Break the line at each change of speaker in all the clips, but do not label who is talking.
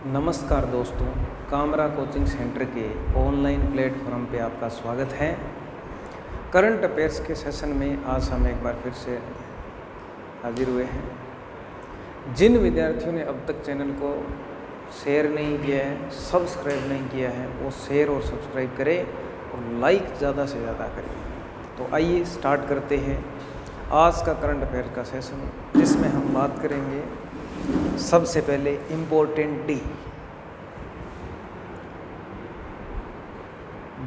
नमस्कार दोस्तों, Kamra coaching centre के ऑनलाइन प्लेटफॉर्म पे आपका स्वागत है। करंट अफेयर्स के सेशन में आज हम एक बार फिर से हाजिर हुए हैं। जिन विद्यार्थियों ने अब तक चैनल को शेयर नहीं किया है, सब्सक्राइब नहीं किया है, वो शेयर और सब्सक्राइब करें और लाइक ज़्यादा से ज़्यादा करें। तो आइए स्टार्ट करते हैं आज का करंट अफेयर का सेशन, जिसमें हम बात करेंगे सबसे पहले इम्पोर्टेंट डी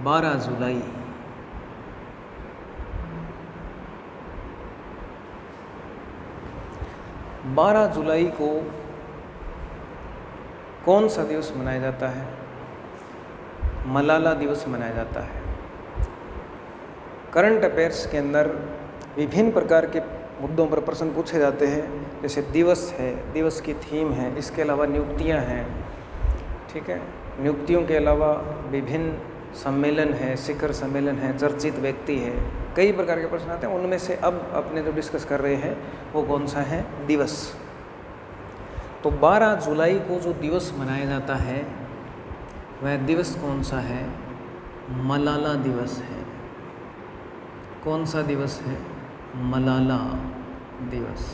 12 जुलाई। जुलाई को कौन सा दिवस मनाया जाता है? मलाला दिवस मनाया जाता है। करंट अफेयर्स के अंदर विभिन्न प्रकार के मुद्दों पर प्रश्न पूछे जाते हैं, जैसे दिवस है, दिवस की थीम है, इसके अलावा नियुक्तियां हैं, ठीक है। नियुक्तियों के अलावा विभिन्न सम्मेलन है, शिखर सम्मेलन है, चर्चित व्यक्ति है, कई प्रकार के प्रश्न आते हैं। उनमें से अब अपने जो डिस्कस कर रहे हैं वो कौन सा है? दिवस। तो 12 जुलाई को जो दिवस मनाया जाता है वह दिवस कौन सा है? मलाला दिवस है। कौन सा दिवस है? मलाला दिवस।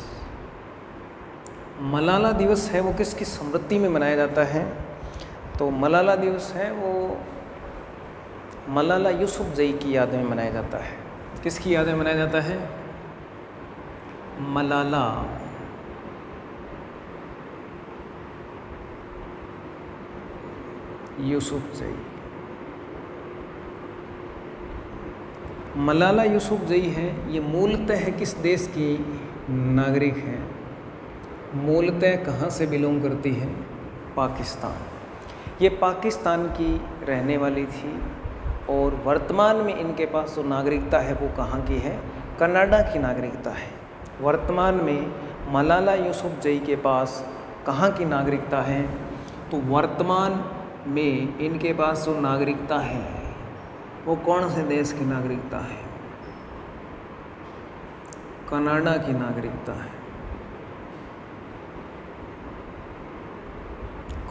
मलाला दिवस है वो किसकी स्मृति में मनाया जाता है? तो मलाला दिवस है वो मलाला यूसुफजई की याद में मनाया जाता है। किसकी याद में मनाया जाता है? मलाला यूसुफजई। मलाला यूसुफजई है, ये मूलतः किस देश की नागरिक है? मूलतः कहाँ से बिलोंग करती है? पाकिस्तान। ये पाकिस्तान की रहने वाली थी और वर्तमान में इनके पास जो नागरिकता है वो कहाँ की है? कनाडा की नागरिकता है। वर्तमान में मलाला यूसुफजई के पास कहाँ की नागरिकता है? तो वर्तमान में इनके पास जो नागरिकता है वो कौन से देश की नागरिकता है? कनाडा की नागरिकता है।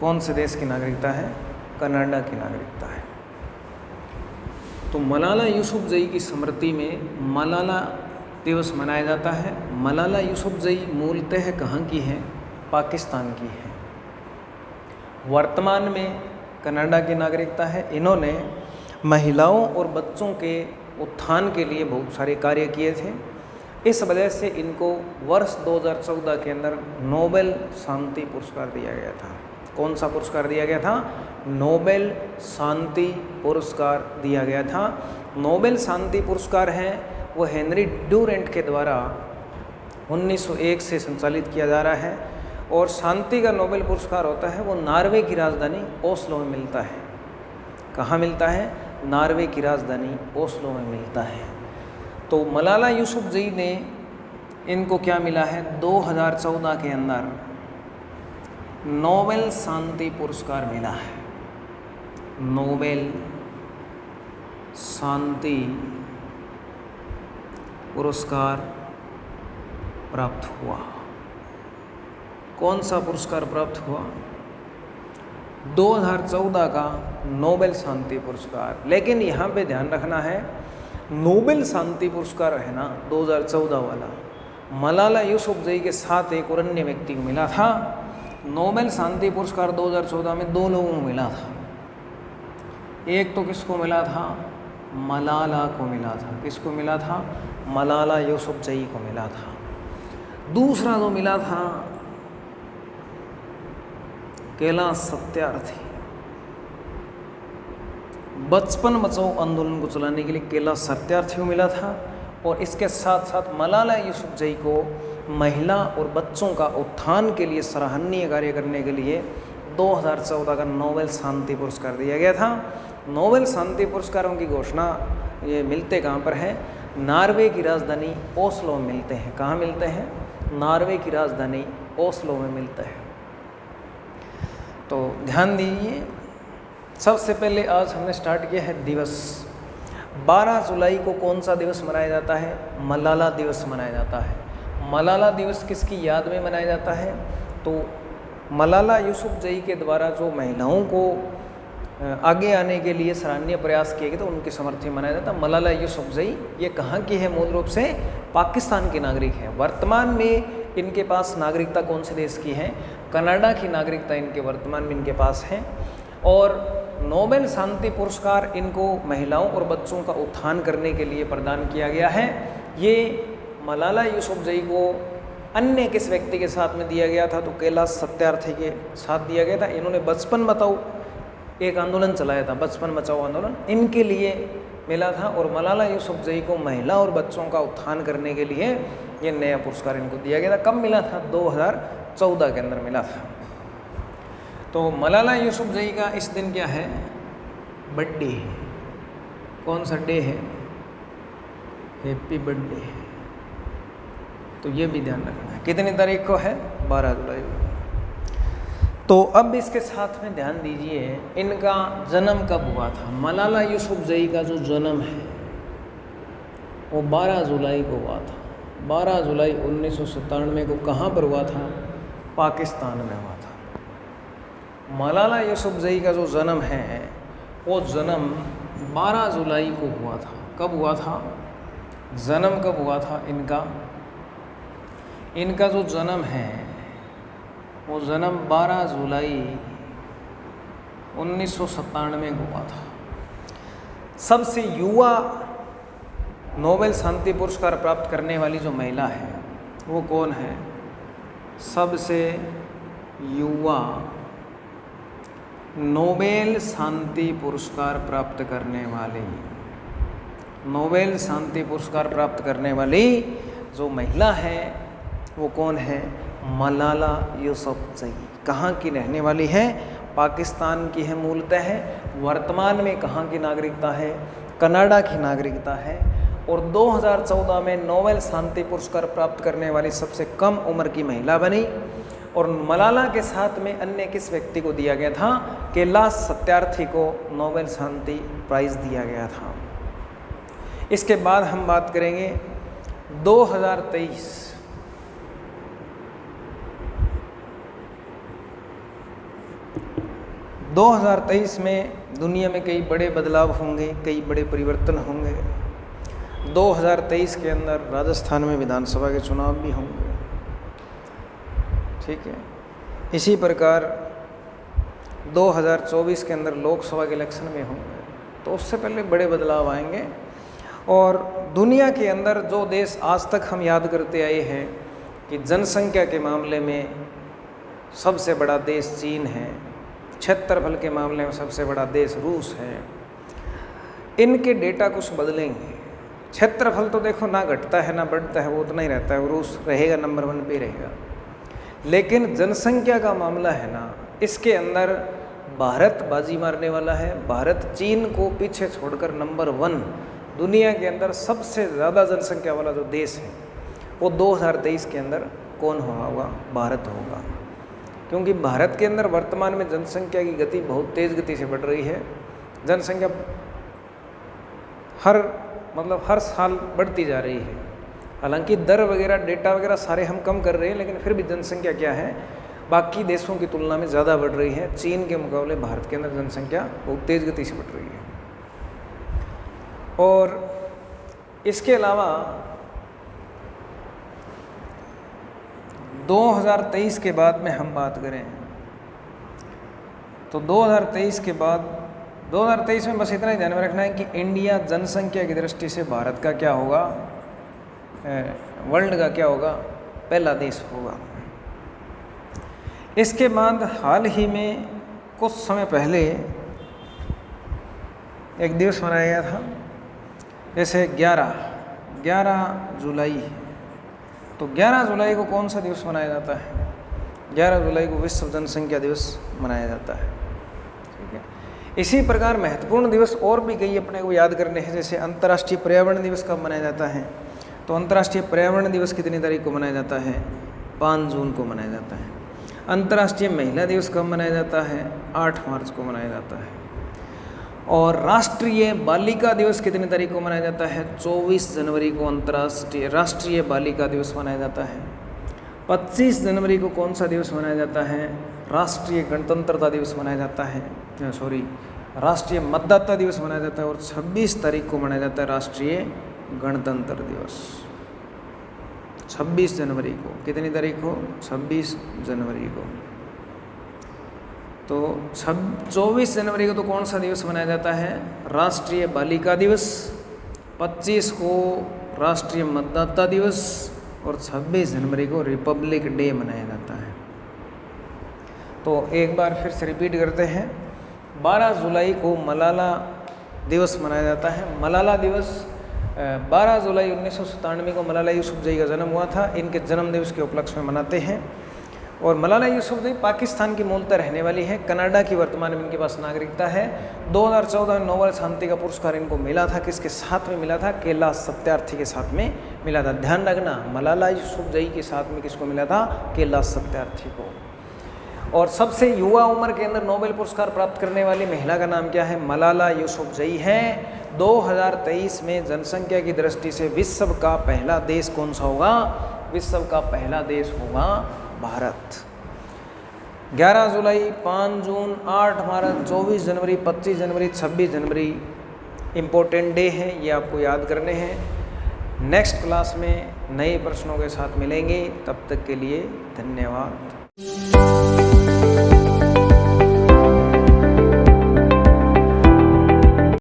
कौन से देश की नागरिकता है? कनाडा की नागरिकता है। तो मलाला यूसुफजई की स्मृति में मलाला दिवस मनाया जाता है। मलाला यूसुफजई मूलतः कहाँ की है? पाकिस्तान की है। वर्तमान में कनाडा की नागरिकता है। इन्होंने महिलाओं और बच्चों के उत्थान के लिए बहुत सारे कार्य किए थे। इस वजह से इनको वर्ष 2014 के अंदर नोबेल शांति पुरस्कार दिया गया था। कौन सा पुरस्कार दिया गया था? नोबेल शांति पुरस्कार दिया गया था। नोबेल शांति पुरस्कार है वो हेनरी ड्यूरेंट के द्वारा 1901 से संचालित किया जा रहा है और शांति का नोबेल पुरस्कार होता है वो नॉर्वे की राजधानी ओस्लो में मिलता है। कहाँ मिलता है? नॉर्वे की राजधानी ओस्लो में मिलता है। तो मलाला यूसुफजई ने इनको क्या मिला है? 2014 के अंदर नोबेल शांति पुरस्कार मिला है। नोबेल शांति पुरस्कार प्राप्त हुआ। कौन सा पुरस्कार प्राप्त हुआ? 2014 का नोबेल शांति पुरस्कार। लेकिन यहाँ पे ध्यान रखना है, नोबेल शांति पुरस्कार है ना 2014 वाला, मलाला यूसुफजई के साथ एक और अन्य व्यक्ति को मिला था। नोबेल शांति पुरस्कार 2014 में 2 लोगों को मिला था। एक तो किसको मिला था? मलाला को मिला था। किसको मिला था? मलाला यूसुफजई को मिला था। दूसरा जो मिला था कैलाश सत्यार्थी। बचपन बचाओ आंदोलन को चलाने के लिए कैलाश सत्यार्थी को मिला था। और इसके साथ साथ मलाला यूसुफजई को महिला और बच्चों का उत्थान के लिए सराहनीय कार्य करने के लिए 2014 का नोबेल शांति पुरस्कार दिया गया था। नोबेल शांति पुरस्कारों की घोषणा ये मिलते कहाँ पर है? नॉर्वे की राजधानी ओस्लो में मिलते हैं। कहाँ मिलते हैं? नॉर्वे की राजधानी ओस्लो में मिलते हैं। तो ध्यान दीजिए, सबसे पहले आज हमने स्टार्ट किया है दिवस। 12 जुलाई को कौन सा दिवस मनाया जाता है? मलाला दिवस मनाया जाता है। मलाला दिवस किसकी याद में मनाया जाता है? तो मलाला यूसुफजई के द्वारा जो महिलाओं को आगे आने के लिए सराहनीय प्रयास किए गए तो उनके समर्थन मनाया जाता। मलाला यूसुफजई ये कहाँ की है? मूल रूप से पाकिस्तान की नागरिक है। वर्तमान में इनके पास नागरिकता कौन से देश की है? कनाडा की नागरिकता इनके वर्तमान में इनके पास है। और नोबेल शांति पुरस्कार इनको महिलाओं और बच्चों का उत्थान करने के लिए प्रदान किया गया है। ये मलाला यूसुफजई को अन्य किस व्यक्ति के साथ में दिया गया था? तो कैलाश सत्यार्थी के साथ दिया गया था। इन्होंने बचपन बचाओ एक आंदोलन चलाया था, बचपन बचाओ आंदोलन, इनके लिए मिला था। और मलाला यूसुफजई को महिला और बच्चों का उत्थान करने के लिए ये नया पुरस्कार इनको दिया गया था। कब मिला था? 2014 के अंदर मिला था। तो मलाला यूसुफजई का इस दिन क्या है? बर्थडे। कौन सा डे है? Happy birthday. तो ये भी ध्यान रखना है। कितनी तारीख को है? 12 जुलाई को। तो अब इसके साथ में ध्यान दीजिए इनका जन्म कब हुआ था। मलाला यूसुफजई का जो जन्म है वो 12 जुलाई को हुआ था। 12 जुलाई 1997 को कहाँ पर हुआ था? पाकिस्तान में हुआ था। मलाला यूसुफजई का जो जन्म है वो जन्म 12 जुलाई को हुआ था। कब हुआ था? जन्म कब हुआ था इनका? इनका जो जन्म है वो जन्म 12 जुलाई 1997 को हुआ था। सबसे युवा नोबेल शांति पुरस्कार प्राप्त करने वाली जो महिला है वो कौन है? सबसे युवा नोबेल शांति पुरस्कार प्राप्त करने वाली, नोबेल शांति पुरस्कार प्राप्त करने वाली जो महिला है वो कौन है? मलाला यूसुफजई। कहाँ की रहने वाली है? पाकिस्तान की है मूलतः है। वर्तमान में कहाँ की नागरिकता है? कनाडा की नागरिकता है। और 2014 में नोबेल शांति पुरस्कार प्राप्त करने वाली सबसे कम उम्र की महिला बनी। और मलाला के साथ में अन्य किस व्यक्ति को दिया गया था? कैलाश सत्यार्थी को नोबेल शांति प्राइज़ दिया गया था। इसके बाद हम बात करेंगे 2023 में दुनिया में कई बड़े बदलाव होंगे, कई बड़े परिवर्तन होंगे। 2023 के अंदर राजस्थान में विधानसभा के चुनाव भी होंगे, ठीक है। इसी प्रकार 2024 के अंदर लोकसभा के इलेक्शन में होंगे, तो उससे पहले बड़े बदलाव आएंगे। और दुनिया के अंदर जो देश आज तक हम याद करते आए हैं कि जनसंख्या के मामले में सबसे बड़ा देश चीन है, क्षेत्रफल के मामले में सबसे बड़ा देश रूस है, इनके डेटा कुछ बदलेंगे। क्षेत्रफल तो देखो ना घटता है ना बढ़ता है, वो उतना ही रहता है, वो रूस रहेगा नंबर 1 पे रहेगा। लेकिन जनसंख्या का मामला है ना, इसके अंदर भारत बाजी मारने वाला है। भारत चीन को पीछे छोड़कर नंबर 1 दुनिया के अंदर सबसे ज़्यादा जनसंख्या वाला जो देश है वो 2023 के अंदर कौन होगा? भारत होगा। क्योंकि भारत के अंदर वर्तमान में जनसंख्या की गति बहुत तेज़ गति से बढ़ रही है। जनसंख्या हर साल बढ़ती जा रही है। हालांकि दर वगैरह डेटा वगैरह सारे हम कम कर रहे हैं, लेकिन फिर भी जनसंख्या क्या है बाकी देशों की तुलना में ज़्यादा बढ़ रही है। चीन के मुकाबले भारत के अंदर जनसंख्या बहुत तेज़ गति से बढ़ रही है। और इसके अलावा 2023 के बाद में हम बात करें तो 2023 के बाद 2023 में बस इतना ही ध्यान में रखना है कि इंडिया जनसंख्या की दृष्टि से भारत का क्या होगा, वर्ल्ड का क्या होगा, पहला देश होगा। इसके बाद हाल ही में कुछ समय पहले एक दिवस मनाया गया था, जैसे 11 जुलाई। तो 11 जुलाई को कौन सा दिवस मनाया जाता है? 11 जुलाई को विश्व जनसंख्या दिवस मनाया जाता है, ठीक है। इसी प्रकार महत्वपूर्ण दिवस और भी कई अपने को याद करने हैं। जैसे अंतर्राष्ट्रीय पर्यावरण दिवस कब मनाया जाता है? तो अंतर्राष्ट्रीय पर्यावरण दिवस कितनी तारीख को मनाया जाता है? 5 जून को मनाया जाता है। अंतर्राष्ट्रीय महिला दिवस कब मनाया जाता है? 8 मार्च को मनाया जाता है। और राष्ट्रीय बालिका दिवस कितनी तारीख को मनाया जाता है? 24 जनवरी को अंतर्राष्ट्रीय बालिका दिवस मनाया जाता है। 25 जनवरी को कौन सा दिवस मनाया जाता है? राष्ट्रीय गणतंत्रता दिवस मनाया जाता है, राष्ट्रीय मतदाता दिवस मनाया जाता है। और 26 तारीख को मनाया जाता है राष्ट्रीय गणतंत्र दिवस। 26 जनवरी को, कितनी तारीख को? 26 जनवरी को। तो 24 जनवरी को तो कौन सा दिवस मनाया जाता है? राष्ट्रीय बालिका दिवस। 25 को राष्ट्रीय मतदाता दिवस और 26 जनवरी को रिपब्लिक डे मनाया जाता है। तो एक बार फिर से रिपीट करते हैं। 12 जुलाई को मलाला दिवस मनाया जाता है। मलाला दिवस 12 जुलाई 1997 को मलाला यूसुफजई का जन्म हुआ था। इनके जन्म दिवस के उपलक्ष्य में मनाते हैं। और मलाला यूसुफजई पाकिस्तान की मूलतः रहने वाली है, कनाडा की वर्तमान में इनके पास नागरिकता है। 2014 में नोबेल शांति का पुरस्कार इनको मिला था। किसके साथ में मिला था? कैलाश सत्यार्थी के साथ में मिला था। ध्यान रखना, मलाला यूसुफजई के साथ में किसको मिला था? कैलाश सत्यार्थी को। और सबसे युवा उम्र के अंदर नोबेल पुरस्कार प्राप्त करने वाली महिला का नाम क्या है? मलाला यूसुफजई है। 2023 में जनसंख्या की दृष्टि से विश्व का पहला देश कौन सा होगा? विश्व का पहला देश होगा भारत। 11 जुलाई, 5 जून, 8 मार्च, 24 जनवरी, 25 जनवरी, 26 जनवरी इम्पोर्टेंट डे है, ये आपको याद करने हैं। नेक्स्ट क्लास में नए प्रश्नों के साथ मिलेंगे, तब तक के लिए धन्यवाद।